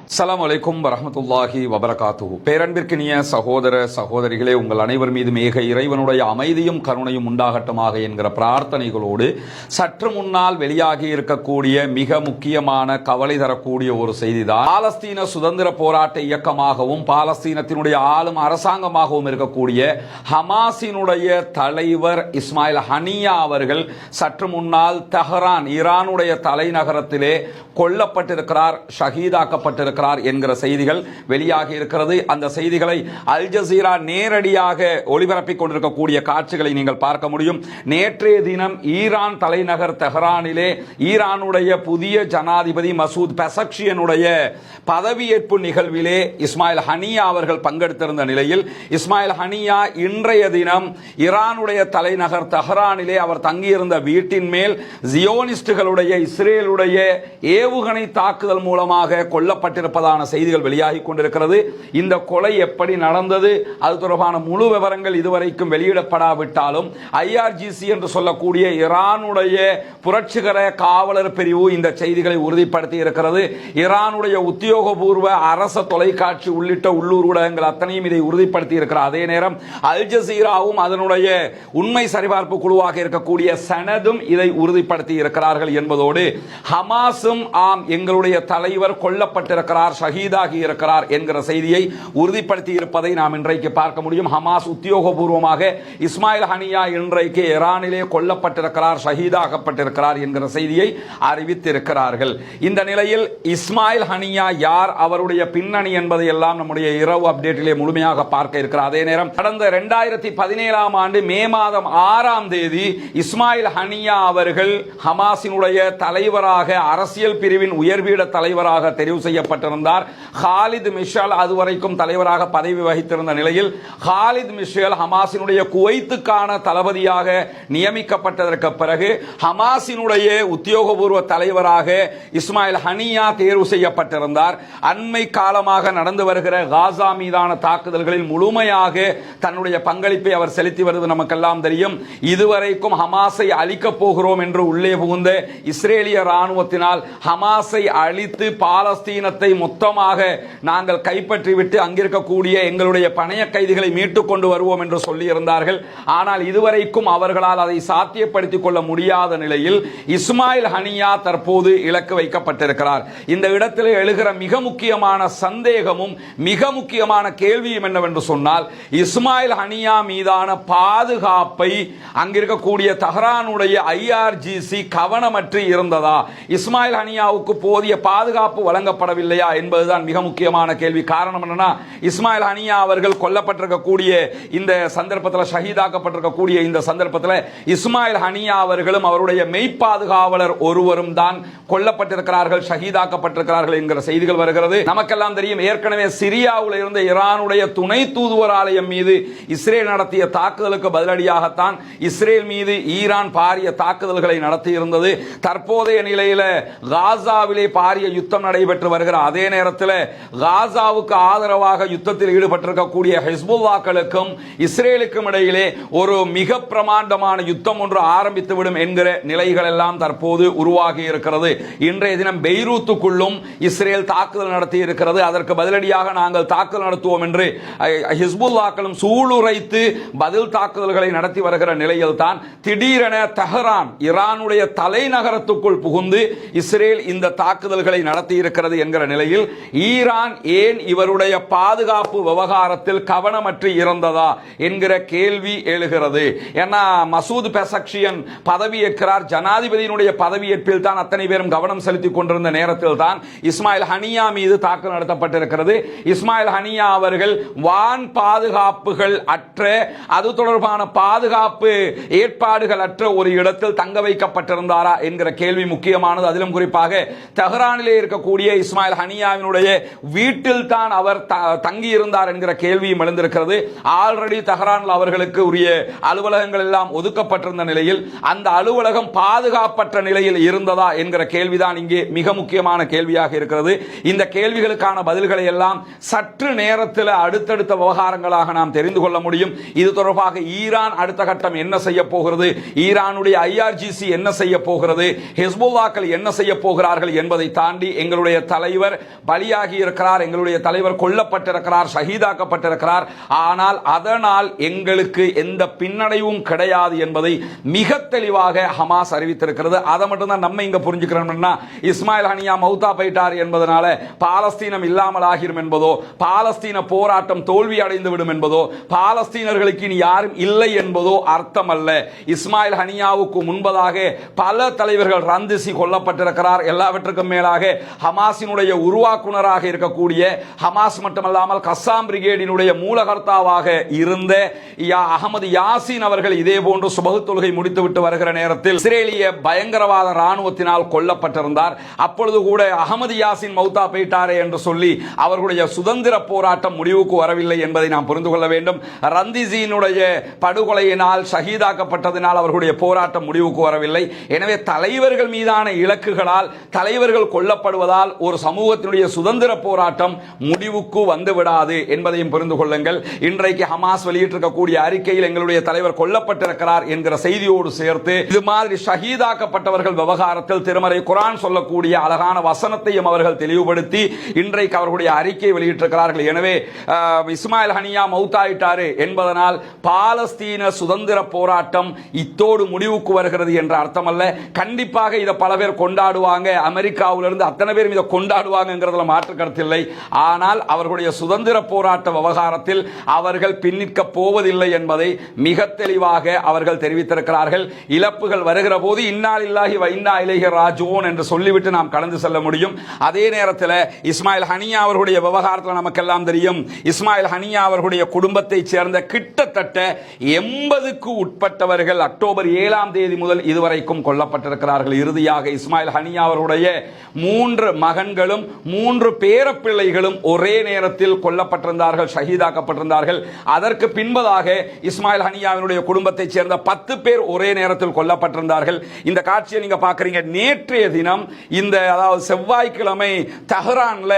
அஸ்ஸலாமு அலைக்கும் வரஹ்மத்துல்லாஹி வபரகாத்துஹு. பேரன்பிற்கினிய சகோதர சகோதரிகளே, உங்கள் அனைவர் மீதும் ஏக இறைவனுடைய அமைதியும் கருணையும் உண்டாகட்டுமாக என்கிற பிரார்த்தனைகளோடு சற்று முன்னால் வெளியாகி இருக்கக்கூடிய மிக முக்கியமான கவலை தரக்கூடிய ஒரு செய்திதான், பாலஸ்தீன சுதந்திர போராட்ட இயக்கமாகவும் பாலஸ்தீனத்தினுடைய ஆளும் அரசாங்கமாகவும் இருக்கக்கூடிய ஹமாஸினுடைய தலைவர் இஸ்மாயில் ஹனியா அவர்கள் சற்று முன்னால் தெஹ்ரான், ஈரானுடைய தலைநகரத்திலே கொல்லப்பட்டிருக்கிறார், ஷஹீதாக்கப்பட்டிருக்கிறார் என்கிற செய்திகள் வெளியாகி இருக்கிறது. அந்த செய்திகளை அல் ஜசீரா நேரடியாக ஒளிபரப்பிக் கொண்டிருக்கக்கூடிய காட்சிகளை நீங்கள் பார்க்க முடியும். நேற்றைய தினம் ஈரான் தலைநகர் தெஹ்ரானிலே ஈரானுடைய புதிய ஜனாதிபதி மசூத் பெசக்ஷியனுடைய பதவியேற்பு நிகழ்விலே இஸ்மாயில் ஹனியா அவர்கள் பங்கெடுத்திருந்த நிலையில் இஸ்மாயில் ஹனியா இன்றைய தினம் ஈரானுடைய தலைநகர் தெஹ்ரானிலே அவர் தங்கியிருந்த வீட்டின் மேல் ஜியோனிஸ்டுகளுடைய இஸ்ரேலுடைய ஏவுகணை தாக்குதல் மூலமாக கொல்லப்பட்டிருப்பதான செய்திகள் வெளியாகி கொண்டிருக்கிறது. இந்த கொலை எப்படி நடந்தது, அது தொடர்பான முழு விவரங்கள் இதுவரைக்கும் வெளியிடப்படாவிட்டாலும் ஐஆர்ஜிசி என்று சொல்லக்கூடிய ஈரானுடைய புரட்சிகர காவலர் பிரிவு இந்த செய்திகளை உறுதிப்படுத்தி இருக்கிறது. ஈரானுடைய உத்தியோகபூர்வ அரச தொலைக்காட்சி உள்ளிட்ட உள்ளூர் ஊடகங்கள் அத்தனையும் இதை உறுதிப்படுத்தி இருக்கிறார். அதே நேரம் அல் ஜசீராவும் அதனுடைய உண்மை சரிபார்ப்பு குழுவாக இருக்கக்கூடிய சனதும் இதை உறுதிப்படுத்தி இருக்கிறார்கள் என்பதோடு ஹமாஸும் எங்களுடைய தலைவர் கொல்லப்பட்டிருக்கிறார், ஷஹீதாகி இருக்கிறார் என்கிற செய்தியை உறுதிப்படுத்தி இருப்பதை நாம் இன்றைக்கு பார்க்க முடியும். ஹமாஸ் உத்தியோகபூர்வமாக இஸ்மாயில் ஹனியா இன்றைக்கு ஈரானிலே கொல்லப்பட்டிருக்கிறார், ஷஹீதாகப்பட்டிருக்கிறார் என்கிற செய்தியை அறிவித்திருக்கிறார்கள். இந்த நிலையில் இஸ்மாயில் ஹனியா யார், அவருடைய பின்னணி என்பதை எல்லாம் நம்முடைய இரவு அப்டேட்டிலே முழுமையாக பார்க்க இருக்கிறார். அதே நேரம் கடந்த 2017 ஆண்டு மே மாதம் 6ஆம் தேதி இஸ்மாயில் ஹனியா அவர்கள் ஹமாஸினுடைய தலைவராக, அரசியல் பிரிவின் உயர்பீட தலைவராக தெரிவு செய்யப்பட்டிருந்தார். ஹாலித் மிஷேல் அதுவரைக்கும் தலைவராக பதவி வகித்திருந்த நிலையில் ஹாலித் மிஷேல் ஹமாஸினுடைய குவைத்துக்கான தளபதியாக நியமிக்கப்பட்டதற்கு பிறகு ஹமாஸினுடைய உத்தியோகபூர்வ தலைவராக இஸ்மாயில் ஹனியா தேர்வு செய்யப்பட்டிருந்தார். அண்மை காலமாக நடந்து வருகிற காசா மீதான தாக்குதல்களில் முழுமையாக தன்னுடைய பங்களிப்பை அவர் செலுத்தி வருவது நமக்கெல்லாம் தெரியும். இதுவரைக்கும் ஹமாஸை அழிக்கப் போகிறோம் என்று உள்ளே புகுந்த இஸ்ரேலிய ராணுவத்தினால் ஹமாஸை அழித்து பாலஸ்தீனத்தை மொத்தமாக நாங்கள் கைப்பற்றிவிட்டு அங்கிருக்கக்கூடிய எங்களுடைய பணைய கைதிகளை மீட்டுக் கொண்டு வருவோம் என்று சொல்லியிருந்தார்கள். ஆனால் இதுவரைக்கும் அவர்களால் அதை சாத்தியப்படுத்திக் கொள்ள முடியாத நிலையில் இஸ்மாயில் ஹனியா தற்போது இலக்கு வைக்கப்பட்டிருக்கிறார். இந்த இடத்தில் எழுகிற மிக முக்கியமான சந்தேகமும் மிக முக்கியமான கேள்வியும் என்னவென்று சொன்னால், இஸ்மாயில் ஹனியா மீதான பாதுகாப்பை அங்கிருக்கக்கூடிய தெஹ்ரானுடைய ஐஆர்ஜிசி கவனமற்று இருந்ததா, இஸ்மாயில் ஹனியாவுக்கு போதிய பாதுகாப்பு வழங்கப்படவில்லையா என்பதுதான் மிக முக்கியமான கேள்வி. காரணம் என்னன்னா, இஸ்மாயில் ஹனியா அவர்கள் கொல்லப்பட்டிருக்கக்கூடிய இந்த சந்தர்ப்பத்தில், ஷஹீதாக்கப்பட்டிருக்கக்கூடிய இந்த சந்தர்ப்பத்தில் இஸ்மாயில் ஹனியா அவர்களும் அவருடைய மெய்ப்பாதுகாவலர் ஒருவரும் தான் கொல்லப்பட்டிருக்கிறார்கள், ஷஹீதாக்கப்பட்டிருக்கிறார்கள் என்கிற செய்திகள் வருகிறது. நமக்கெல்லாம் தெரியும், ஏற்கனவே சிரியாவில் இருந்த ஈரானுடைய துணை தூதுவர் ஆலயம் மீது இஸ்ரேல் நடத்திய தாக்குதலுக்கு பதிலடியாகத்தான் இஸ்ரேல் மீது ஈரான் பாரிய தாக்குதல்களை நடத்தி இருந்தது. தற்போதைய நிலையில் காசாவிலே பாரிய யுத்தம் நடைபெற்று வருகிற அதே நேரத்தில் காசாவுக்கு ஆதரவாக யுத்தத்தில் ஈடுபட்டிருக்கக்கூடிய ஹிஸ்புல்லாக்களுக்கும் இஸ்ரேலுக்கும் இடையிலே ஒரு மிக பிரமாண்டமான யுத்தம் ஒன்று ஆரம்பித்துவிடும் என்கிற நிலைகள் எல்லாம் தற்போது உருவாகி இருக்கிறது. இன்றைய தினம் பெய்ரூத்துக்குள்ளும் இஸ்ரேல் தாக்குதல் நடத்தி இருக்கிறது. அதற்கு பதிலடியாக நாங்கள் தாக்குதல் நடத்துவோம் என்று ஹிஸ்புல்லாக்களும் சூளுரைத்து பதில் தாக்குதல்களை நடத்தி வருகிற நிலையில் தான் திடீரென தெஹ்ரான், ஈரானுடைய தலைநகரத்துக்குள் புகுந்து இஸ்ரேல் இந்த தாக்குதல்களை நடத்தி இருக்கிறது என்கிற நிலையில் ஈரான் ஏன் இவருடைய பாதுகாப்பு விவகாரத்தில் கவனமற்று இருந்ததா என்கிற கேள்வி எழுகிறது. ஏன்னா மசூத் பெசக்ஷியன் பதவியேற்கிறார், ஜனாதிபதியினுடைய பதவியேற்பில் தான் அத்தனை பேரும் கவனம் செலுத்திக் கொண்டிருந்த நேரத்தில் தான் இஸ்மாயில் ஹனியா மீது தாக்குதல் நடத்தப்பட்டிருக்கிறது. இஸ்மாயில் ஹனியா அவர்கள் வான் பாதுகாப்புகள் அற்ற, அது தொடர்பான பாதுகாப்பு ஏற்பாடுகள் அற்ற ஒரு இடத்தில் தங்க வைக்கப்பட்டிருந்தாரா என்கிற கேள்வி முக்கியமானது. அதிலும் குறிப்பாக தெஹ்ரானிலே இருக்கக்கூடிய இஸ்மாயில் ஹனியாவினுடைய வீட்டில் தான் அவர் தங்கி இருந்தார் என்கிற கேள்வியும் எழுந்திருக்கிறது. ஆல்ரெடி தெஹ்ரானில் அவர்களுக்கு உரிய அலுவலகங்கள் எல்லாம் ஒதுக்கப்பட்டிருந்த நிலையில் அந்த அலுவலகம் பாதுகாப்பற்ற நிலையில் இருந்ததா என்கிற கேள்விதான் இங்கே மிக முக்கியமான கேள்வியாக இருக்கிறது. இந்த கேள்விகளுக்கான பதில்களை எல்லாம் சற்று நேரத்தில் அடுத்தடுத்த விவகாரங்களாக நாம் தெரிந்து கொள்ள முடியும். இது தொடர்பாக ஈரான் அடுத்த கட்டம் என்ன செய்ய போகிறது, ஈரானுடைய ஐஆர்ஜிசி என்ன செய்ய போகிறது, ஹிஸ்புல்லாக்கள் என்ன செய்ய போகிறது போகிறார்கள் என்பதை தாண்டி எங்களுடைய தலைவர் பலியாகி இருக்கிறார், எங்களுடைய தலைவர் கொல்லப்பட்டிருக்கிறார், ஷஹீதாக்கப்பட்டிருக்கிறார், ஆனால் அதனால் எங்களுக்கு எந்த பின்னடைவும் கிடையாது என்பதை மிக தெளிவாக ஹமாஸ் அறிவித்திருக்கிறது. அதை மட்டும்தான் நம்ம இங்க புரிஞ்சுக்கிறோம்னா, இஸ்மாயில் ஹனியா மௌத்தா போயிட்டார் என்பதனால பாலஸ்தீனம் இல்லாமல் ஆகிரும் என்பதோ, பாலஸ்தீன போராட்டம் தோல்வி அடைந்து விடும் என்பதோ, பாலஸ்தீனர்களுக்கு இனி யாரும் இல்லை என்பதோ அர்த்தம் அல்ல. இஸ்மாயில் ஹனியாவுக்கு முன்பதாக பல தலைவர்கள் ரந்திசி கொல்லப்பட்டிருக்கிறார். எல்லாவற்றுக்கும் மேலாக ஹமாஸினுடைய உருவாக்குனராக இருக்கக்கூடிய, ஹமாஸ் மட்டுமல்லாமல் கஸ்ஸாம் பிரிகேடினுடைய மூலகர்த்தாவாக இருந்த அகமது யாசின் அவர்கள் இதே போன்று சுபஹ் தொழுகை முடித்துவிட்டு வருகிற நேரத்தில் இஸ்ரேலிய பயங்கரவாத ராணுவத்தினால் கொல்லப்பட்டிருந்தார். அப்பொழுது கூட அகமது யாசின் மௌத்தா போயிட்டாரே என்று சொல்லி அவர்களுடைய சுதந்திர போராட்டம் முடிவுக்கு வரவில்லை என்பதை நாம் புரிந்து கொள்ள வேண்டும். ரந்திசியினுடைய படுகொலையினால், ஷஹீதாக்கப்பட்டதினால் அவர்களுடைய போராட்டம் முடிவுக்கு வரவில்லை. எனவே தலைவர்கள் மீதான இலக்குகளால், தலைவர்கள் கொல்லப்படுவதால் ஒரு சமூகத்தினுடைய சுதந்திர போராட்டம் முடிவுக்கு வந்துவிடாது என்பதையும் புரிந்து கொள்ளுங்கள். இன்றைக்கு ஹமாஸ் வெளியிட்டிருக்கக்கூடிய அறிக்கையில் எங்களுடைய தலைவர் கொல்லப்பட்டிருக்கிறார் என்கிற செய்தியோடு சேர்த்து இது மாதிரி ஷஹீதாக்கப்பட்டவர்கள் விவகாரத்தில் திருமறை குர்ஆன் சொல்லக்கூடிய அழகான வசனத்தையும் அவர்கள் தெளிவுபடுத்தி இன்றைக்கு அவர்களுடைய அறிக்கை வெளியிட்டிருக்கிறார்கள். எனவே இஸ்மாயில் ஹனியா மௌத்தாயிட்டாரு என்பதனால் பாலஸ்தீன சுதந்திர போராட்டம் இத்தோடு முடிவுக்கு வருகிறது என்ற அர்த்தம் அல்ல. கண்டிப்பாக இதை பல பேர் கொண்டாடுவாங்க, அமெரிக்காவிலிருந்து அத்தனை பேர் இதை கொண்டாடுவாங்கிறதுல மாற்று கருத்தில்லை. ஆனால் அவர்களுடைய சுதந்திர போராட்ட விவகாரத்தில் அவர்கள் பின்னிற்க போவதில்லை என்பதை மிக தெளிவாக அவர்கள் தெரிவித்திருக்கிறார்கள். இழப்புகள் வருகிற போது இன்னா லில்லாஹி வ இன்னா இலைஹி ராஜிஊன் என்று சொல்லிவிட்டு நாம் கடந்து செல்ல முடியும். அதே நேரத்தில் இஸ்மாயில் ஹனியா அவர்களுடைய விவகாரத்தில் நமக்கெல்லாம் தெரியும், இஸ்மாயில் ஹனியா அவர்களுடைய குடும்பத்தை சேர்ந்த கிட்டத்தட்ட 80க்கு உட்பட்டவர்கள் அக்டோபர் 7ஆம் தேதி முதல் இதுவரைக்கும் கொல்லப்பட்டிருக்கிறார்கள். இறுதியாக இஸ்மாயில் ஹனியா அவர்களுடைய 3 மகன்களும் 3 பேரப்பிள்ளைகளும் ஒரே நேரத்தில் கொல்லப்பட்டிருந்தார்கள், ஷஹீதாக்கப்பட்டிருந்தார்கள். அதற்கு பின்பதாக இஸ்மாயில் ஹனியாவினுடைய குடும்பத்தை சேர்ந்த 10 பேர் ஒரே நேரத்தில் கொல்லப்பட்டிருந்தார்கள். இந்த காட்சியை நீங்க பார்க்கறீங்க. நேற்றைய தினம் இந்த அதாவது செவ்வாய்க்கிழமை தெஹ்ரான்ல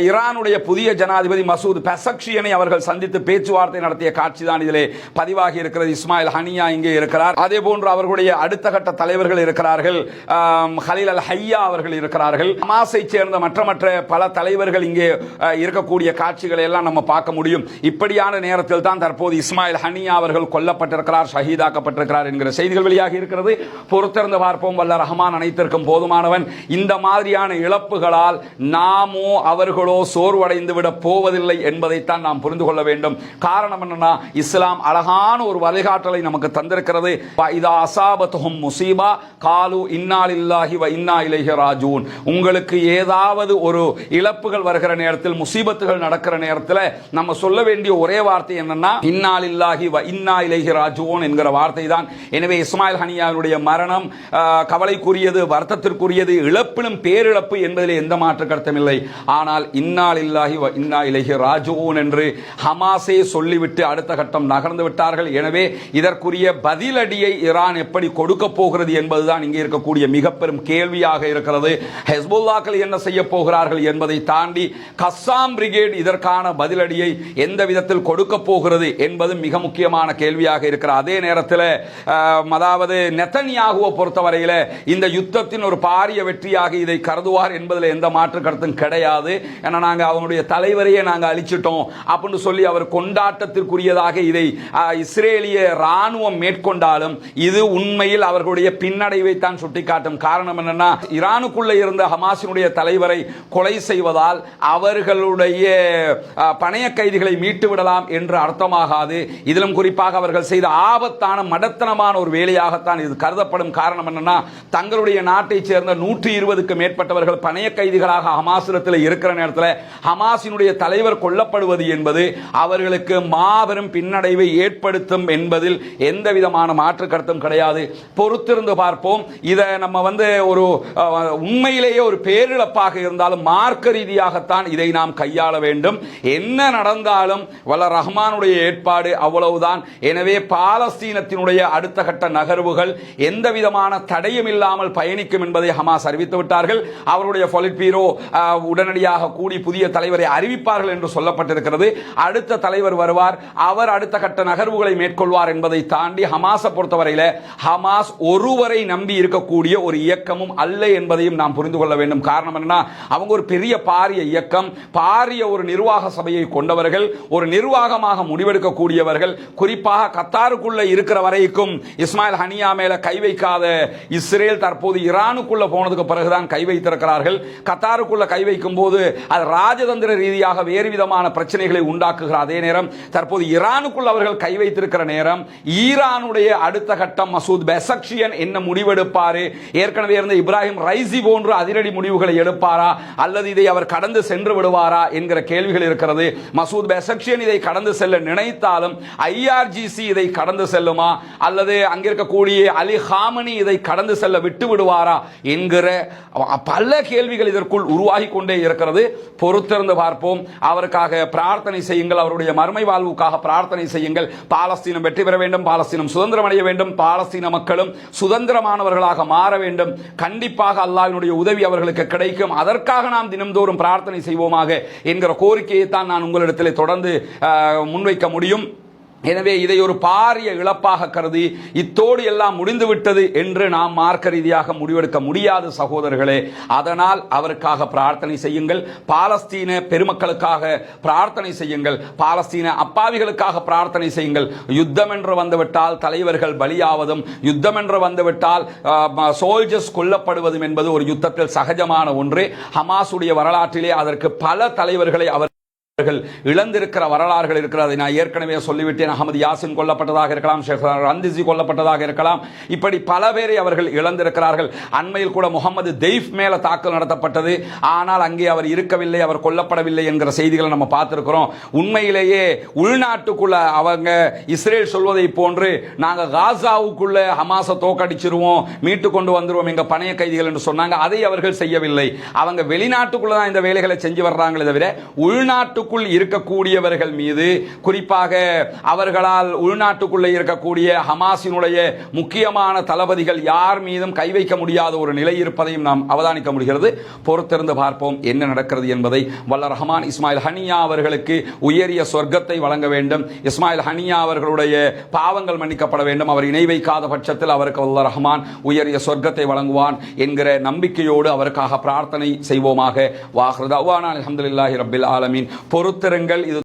ஈரானுடைய புதிய ஜனாதிபதி மசூத் பெசக்ஷியனை அவர்கள் சந்தித்து பேச்சுவார்த்தை நடத்திய காட்சி தான் இதிலே பதிவாகி இருக்கிறது. இஸ்மாயில் ஹனியா இங்கே இருக்கிறார். அதே போன்று அவர்களுடைய அடுத்த கட்ட தலைவர்கள் இருக்கிறார்கள். ஹலீல் அல் ஹையா அவர்கள் இருக்கிறார்கள். ஹமாஸை சேர்ந்த மற்ற பல தலைவர்கள் இங்கே இருக்கக்கூடிய காட்சிகளை எல்லாம் நம்ம பார்க்க முடியும். இப்படியான நேரத்தில் தான் தற்போது இஸ்மாயில் ஹனியா அவர்கள் கொல்லப்பட்டிருக்கிறார், ஷஹீதாக்கப்பட்டிருக்கிறார் என்கிற செய்திகள் வெளியாகி இருக்கிறது. பொறுத்திருந்து பார்ப்போம். வல்ல ரஹ்மான் அனைத்திற்கும் போதுமானவன். இந்த மாதிரியான இழப்புகளால் நாமோ அவர்களோ சோர்வடைந்து விட போவதில்லை என்பதைத்தான் நாம் புரிந்து கொள்ள வேண்டும். காரணம் என்னன்னா, இஸ்லாம் அழகான ஒரு வழிகாட்டலை நமக்கு தந்திருக்கிறது. இதா அஸாபத்துஹும் முஸீபா காலு இன்னா லில்லாஹி வ இன்னா இலைஹி ராஜிஊன். உங்களுக்கு ஏதாவது ஒரு இழப்புகள் வருகிற நேரத்தில், முசீபத்துகள் நடக்கிற நேரத்தில் நம்ம சொல்ல வேண்டிய ஒரே வார்த்தை என்னன்னா, இன்னா லில்லாஹி வ இன்னா இலைஹி ராஜிஊன் என்கிற வார்த்தை தான். எனவே இஸ்மாயில் ஹனியாவுடைய மரணம் கவலைக்குரியது, வருத்தத்திற்குரியது, இழப்பிலும் பேரிழப்பு என்பதில் எந்த மாற்று கருத்தும் இல்லை. ஆனால் இன்னா லில்லாஹி வ இன்னா இலைஹி ராஜிஊன் என்று ஹமாஸே சொல்லிவிட்டு அடுத்த கட்டம் நகர்ந்து விட்டார்கள். எனவே இதற்குரிய பதிலடியை ஈரான் எப்படி கொடுக்க போகிறது என்பதுதான் இங்கே இருக்கக்கூடிய மிக பெரும் கேள்வியாக இருக்கிறது. ஹெஸ்புல்லாக்கள் என்ன செய்ய போகிறார்கள் என்பதை தாண்டி கஸ்ஸாம் பிரிகேட் இதற்கான பதிலடியை எந்த விதத்தில் கொடுக்க போகிறது என்பது மிக முக்கியமான கேள்வியாக இருக்கிற அதே நேரத்தில் அதாவது நெதன்யாகுவை பொறுத்தவரையில் இந்த யுத்தத்தின் ஒரு பாரிய வெற்றியாக இதை கருதுவார் என்பதில் எந்த மாற்று கருத்தும் கிடையாது. ஏன்னா நாங்கள் அவங்களுடைய தலைவரையே நாங்கள் அழிச்சிட்டோம் அப்படின்னு சொல்லி அவர் கொண்டாட்டத்திற்குரியதாக இதை இஸ்ரேலிய ராணுவம் மேற்கொண்டாலும் இது உண்மையில் அவர்களுடைய பின்னடைவை தான் சுட்டிக்காட்டும். காரணம் என்னன்னா, ஈரானுக்குள்ள இருந்த ஹமாஸினுடைய தலைவரை கொலை செய்வதால் அவர்களுடைய பணைய கைதிகளை மீட்டு விடலாம் என்று அர்த்தமாகாது. இதிலும் குறிப்பாக அவர்கள் செய்த ஆபத்தான மடத்தனமான ஒரு வேலையாகத்தான் இது கருதப்படும். காரணம் என்னன்னா, தங்களுடைய நாட்டை சேர்ந்த 120க்கு மேற்பட்டவர்கள் பணைய கைதிகளாக ஹமாஸிடத்தில் இருக்கிற நேரத்தில் ஹமாஸினுடைய தலைவர் கொல்லப்படுவது என்பது அவர்களுக்கு மாபெரும் பின்னடைவை ஏற்படுத்தும் என்பதில் எந்த விதமான மாற்று கருத்தும் கிடையாது. பொறுத்திருந்து பார்ப்போம். இதை நம்ம ஒரு உண்மையிலேயே ஒரு பேரிழப்பாக இருந்தாலும் மார்க்க ரீதியாகத்தான் இதை நாம் கையாள வேண்டும். என்ன நடந்தாலும் வல்ல ரஹ்மானுடைய ஏற்பாடு அவ்வளவுதான். எனவே பாலஸ்தீனத்தினுடைய அடுத்த கட்ட நகர்வுகள் எந்த விதமான தடையும் இல்லாமல் பயணிக்கும் என்பதை ஹமாஸ் அறிவித்து விட்டார்கள். அவருடைய பொலிட் பீரோ உடனடியாக கூடி புதிய தலைவரை அறிவிப்பார்கள் என்று சொல்லப்பட்டிருக்கிறது. அடுத்த தலைவர் வருவார், அவர் அடுத்த கட்ட நகர்வுகளை மேற்கொள்வார் என்பதை தாண்டி ஹமாஸை பொறுத்தவரையில் ஹமாஸ் ஒருவரை நம்பி இருக்கக்கூடிய ஒரு இயக்கமும் அல்ல அல்ல என்பதையும் நாம் புரிந்து கொள்ள வேண்டும். காரணம் என்ன, அவங்க ஒரு பெரிய பாரிய இயக்கம், பாரிய ஒரு நிர்வாக சபையை கொண்டவர்கள், ஒரு நிர்வாகமாக முடிவெடுக்கக்கூடியவர்கள். குறிப்பாக கத்தாருக்குள்ள இருக்கிற வரைக்கும் இஸ்மாயில் ஹனியா மேல கை வைக்காத இஸ்ரேல் தற்போது ஈரானுக்குள்ள போனதுக்கு பிறகுதான் கை வைத்திருக்கிறார்கள். கத்தாருக்குள்ள கை வைக்கும் போது அது ராஜதந்திர ரீதியாக வேறு விதமான பிரச்சனைகளை உண்டாக்குகிற அதே நேரம் தற்போது ஈரானுக்குள் அவர்கள் கை வைத்திருக்கிற நேரம் ஈரானுடைய அடுத்த கட்டம் மசூத் பெசக்ஷியன் என்ன முடிவெடுப்பாரு, ஏற்கனவே இருந்த இப்ராஹிம் ரைசி போன்று அதிரடி முடிவுகளை எடுப்பாரா அல்லது இதை அவர் கடந்து சென்று விடுவாரா என்கிற கேள்விகள் இருக்கிறது. மசூத் பெசக்ஷியன் இதை கடந்து செல்ல நினைத்தாலும் IRGC இதை கடந்து செல்லுமா அல்லது அங்கிருக்கக்கூடிய அலி ஹாமனி இதை கடந்து செல்ல விட்டு விடுவாரா என்கிற பல கேள்விகள் இதற்குள் உருவாகி கொண்டே இருக்கிறது. பொறுத்திருந்து பார்ப்போம். அவருக்காக பிரார்த்தனை செய்யுங்கள், அவருடைய மறுமை வாழ்வுக்காக பிரார்த்தனை செய்யுங்கள். பாலஸ்தீனம் வெற்றி பெற வேண்டும், பாலஸ்தீனம் சுதந்திரம் அடைய வேண்டும், பாலஸ்தீன மக்களும் சுதந்திரமானவர்களாக மாற வேண்டும். கண்டிப்பாக அல்லாஹ்வினுடைய உதவி அவர்களுக்கு கிடைக்கும். அதற்காக நாம் தினம்தோறும் பிரார்த்தனை செய்வோமாக என்கிற கோரிக்கையை தான் நான் உங்களிடத்தில் தொடர்ந்து முன்வைக்க முடியும். எனவே இதை ஒரு பாரிய இழப்பாக கருதி இத்தோடு எல்லாம் முடிந்துவிட்டது என்று நாம் மார்க்க ரீதியாக முடிவெடுக்க முடியாது சகோதரர்களே. அதனால் அவருக்காக பிரார்த்தனை செய்யுங்கள், பாலஸ்தீன பெருமக்களுக்காக பிரார்த்தனை செய்யுங்கள், பாலஸ்தீன அப்பாவிகளுக்காக பிரார்த்தனை செய்யுங்கள். யுத்தம் என்று வந்துவிட்டால் தலைவர்கள் பலியாவதும், யுத்தம் என்று வந்துவிட்டால் சோல்ஜர்ஸ் கொல்லப்படுவதும் என்பது ஒரு யுத்தத்தில் சகஜமான ஒன்று. ஹமாஸுடைய வரலாற்றிலே அதற்கு பல தலைவர்களை அவர் இழந்திருக்கிற வரலாறுகள் இருக்கிறது. நான் ஏற்கனவே சொல்லிவிட்டேன். அகமது யாசின் கொல்லப்பட்டதாக இருக்கலாம், ஷேக் ரந்திசி கொல்லப்பட்டதாக இருக்கலாம். இப்படி பல பேரை அவர்கள் இழந்திருக்கிறார்கள். அண்மையில் கூட முகமது தெய்ஃப் மேல தாக்கல் நடத்தப்பட்டது. ஆனால் அங்கே அவர் இருக்கவில்லை, அவர் கொல்லப்படவில்லை என்கிற செய்திகளை நம்ம பார்த்திருக்கிறோம். உண்மையிலேயே உள்நாட்டுக்குள்ள அவங்க இஸ்ரேல் சொல்வதை போன்று நாங்கள் காசாவுக்குள்ள ஹமாஸை தோக்கடிச்சிருவோம், மீட்டு கொண்டு வந்துருவோம் எங்க பணைய கைதிகள் என்று சொன்னாங்க. அதை அவர்கள் செய்யவில்லை. அவங்க வெளிநாட்டுக்குள்ள தான் இந்த வேலைகளை செஞ்சு வர்றாங்களே தவிர உள்நாட்டு இருக்கக்கூடியவர்கள் மீது, குறிப்பாக அவர்களால் உள்நாட்டுக்குள்ளே இருக்கக்கூடிய ஹமாஸினுடைய முக்கியமான தளபதிகள் யார் மீதும் கை வைக்க முடியாத ஒரு நிலை இருப்பதையும் நாம் அவதானிக்க முடிகிறது. பொறுத்திருந்து பார்ப்போம் என்ன நடக்கிறது என்பதை. வல்ல ரஹ்மான் இஸ்மாயில் ஹனியா அவர்களுக்கு உயரிய சொர்க்கத்தை வழங்க வேண்டும். இஸ்மாயில் ஹனியா அவர்களுடைய பாவங்கள் மன்னிக்கப்பட வேண்டும். அவர் இணை வைக்காத பட்சத்தில் அவருக்கு வல்ல ரஹ்மான் உயரிய சொர்க்கத்தை வழங்குவான் என்கிற நம்பிக்கையோடு அவருக்காக பிரார்த்தனை செய்வோமாக. வாஹ்ரு தஅவானா அல்ஹம்துலில்லாஹி ரப்பில் ஆலமீன். பொறுத்திருங்கள். இது